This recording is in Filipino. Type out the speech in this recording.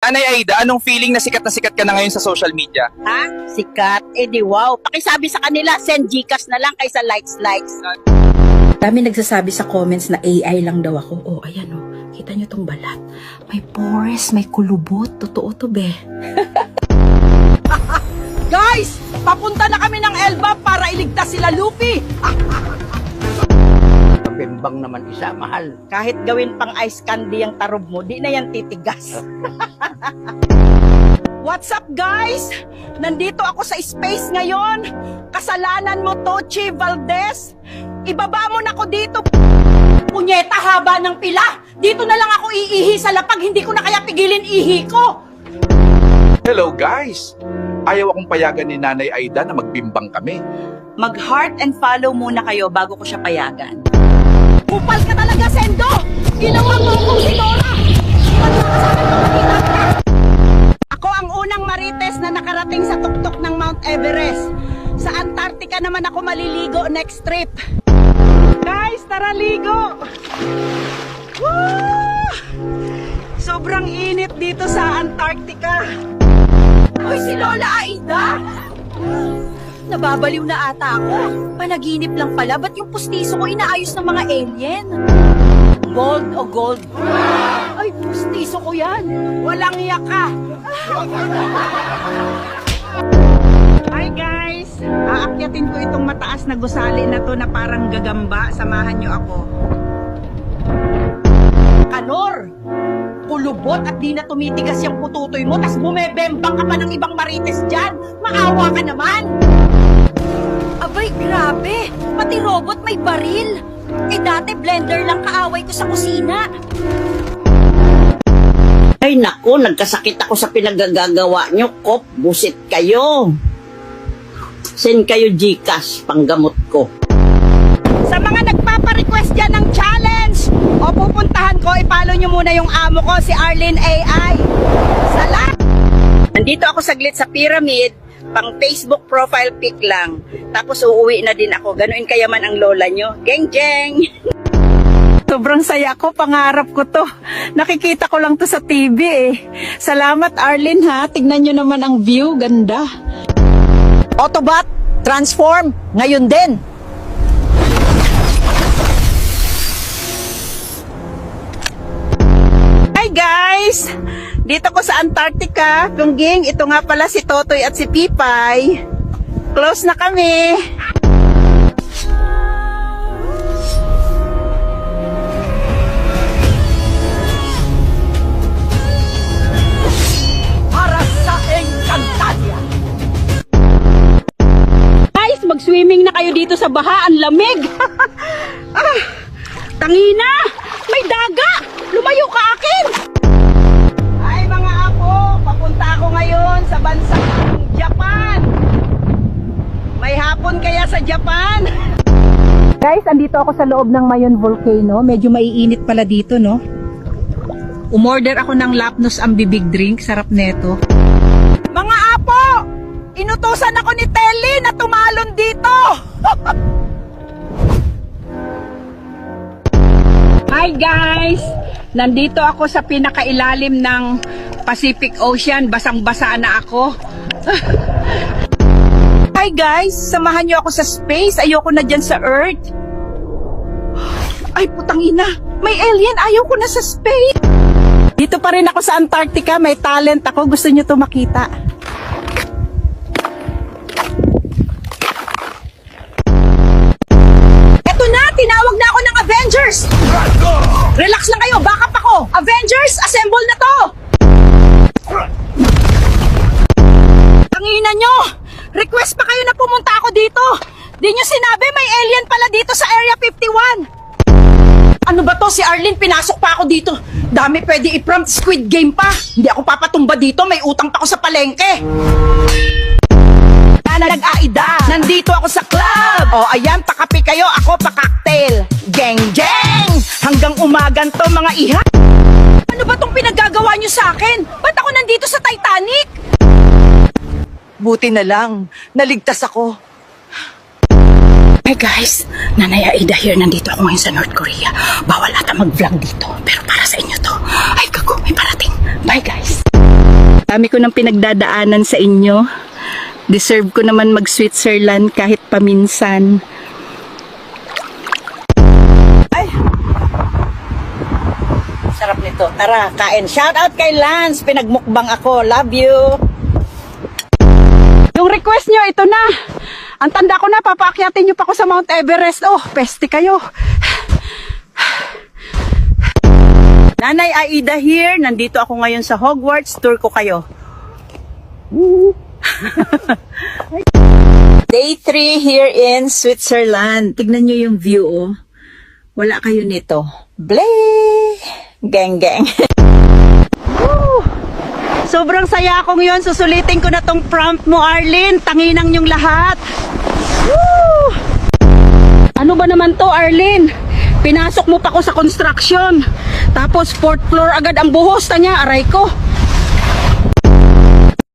Nanay Aida, anong feeling na sikat ka na ngayon sa social media? Ha? Sikat? Eh di wow. Pakisabi sa kanila, send Gcash na lang kaysa likes. Dami nagsasabi sa comments na AI lang daw ako. Oh, ayan oh. Kita nyo tong balat. May pores, may kulubot. Totoo to, be. Guys! Papunta na kami ng Elba para iligtas sila Luffy! Bimbang naman isa, mahal. Kahit gawin pang ice candy ang tarob mo, di na yan titigas. What's up, guys? Nandito ako sa space ngayon. Kasalanan mo, Tochi Valdez. Ibaba mo na ako dito. Punyeta, haba ng pila. Dito na lang ako iihi sa lapag. Hindi ko na kaya pigilin ihi ko. Hello guys! Ayaw akong payagan ni Nanay Aida na magbimbang kami. Mag-heart and follow muna kayo bago ko siya payagan. Kupal ka talaga, Sendo! Ginawa mo akong si Dora! Ako ang unang marites na nakarating sa tuktok ng Mount Everest. Sa Antarctica naman ako maliligo next trip. Guys, tara ligo! Woo! Sobrang init dito sa Antarctica. Uy, si Lola Aida! Nababaliw na ata ako. Panaginip lang pala, ba't yung pustiso ko inaayos ng mga alien? Gold o gold? Ay, pustiso ko yan. Walang yaka. Hi guys! Aakyatin ko itong mataas na gusali na to na parang gagamba. Samahan nyo ako. Kanor! Kulubot at di na tumitigas yung pututoy mo, tas bumebembang ka pa ng ibang marites dyan. Maawa ka naman! Abay, grabe! Pati robot may baril! Eh dati blender lang kaaway ko sa kusina. Ay naku, nagkasakit ako sa pinagagagawa nyo, Kop. Busit kayo. Send kayo Gcash, panggamot ko. Sa mga nagpapa-request dyan ng challenge, o pupuntahan ko, ipalo nyo muna yung amo ko, si Arlene AI. Salat! Nandito ako saglit sa pyramid, pang Facebook profile pic lang. Tapos uuwi na din ako. Ganuin kayaman ang lola nyo. Geng jeng! Sobrang saya ko, pangarap ko to. Nakikita ko lang to sa TV eh. Salamat Arlene ha, tignan nyo naman ang view, ganda. Autobot, transform, ngayon din. Hi guys! Dito ko sa Antarctica. Tungging, ito nga pala si Totoy at si Pipay. Close na kami. Para sa Encantadia. Guys, mag-swimming na kayo dito sa baha. Ang lamig. Tangina! May daga! Lumayo ka akin! Ay mga apo, papunta ako ngayon sa bansang Japan. May hapon kaya sa Japan? Guys, andito ako sa loob ng Mayon Volcano. Medyo maiinit pala dito, no? Umorder ako ng Lapnos Ambibig drink. Sarap neto. Mga apo! Inutusan ako ni Telly na tumalon dito! Hi guys! Nandito ako sa pinakailalim ng Pacific Ocean. Basang-basa na ako. Hi guys! Samahan niyo ako sa space. Ayoko na dyan sa Earth. Ay putang ina! May alien! Ayoko na sa space! Dito pa rin ako sa Antarctica. May talent ako. Gusto niyo to makita. Eto na! Tinawag na ako ng Avengers! Relax lang kayo, backup ako. Avengers, assemble na to. Tangina nyo, request pa kayo na pumunta ako dito. Di nyo sinabi may alien pala dito sa Area 51. Ano ba to, si Arlene, pinasok pa ako dito. Dami pwede i-prompt, Squid Game pa. Hindi ako papatumba dito, may utang pa ako sa palengke. Nag-aida, nandito ako sa club. O ayan, pakapi kayo, ako pa-cocktail. Geng geng, hanggang umagan to mga iha. Ano ba tong pinagagawa nyo sa akin? Ba't ako nandito sa Titanic? Buti na lang, naligtas ako. Hey guys, Nanay Aida here. Nandito ako ngayon sa North Korea. Bawal ata mag-vlog dito, pero para sa inyo to. Ay gago, may parating. Bye guys. Dami ko ng pinagdadaanan sa inyo. Deserve ko naman mag-Switzerland kahit paminsan. Ay! Sarap nito. Tara, kain. Shout out kay Lance. Pinagmukbang ako. Love you. Yung request nyo, ito na. Ang tanda ko na, papaakyatin nyo pa ako sa Mount Everest. Oh, peste kayo. Nanay Aida here. Nandito ako ngayon sa Hogwarts. Tour ko kayo. Day 3 here in Switzerland. Tignan nyo yung view, oh. Wala kayo nito. Bleh! Gang, gang. Woo! Sobrang saya ko ngayon. Susulitin ko na tong prompt mo, Arlene. Tanginang yung lahat. Woo! Ano ba naman to, Arlene? Pinasok mo pa ko sa construction. Tapos 4th floor agad ang buhos. Tanya, aray ko.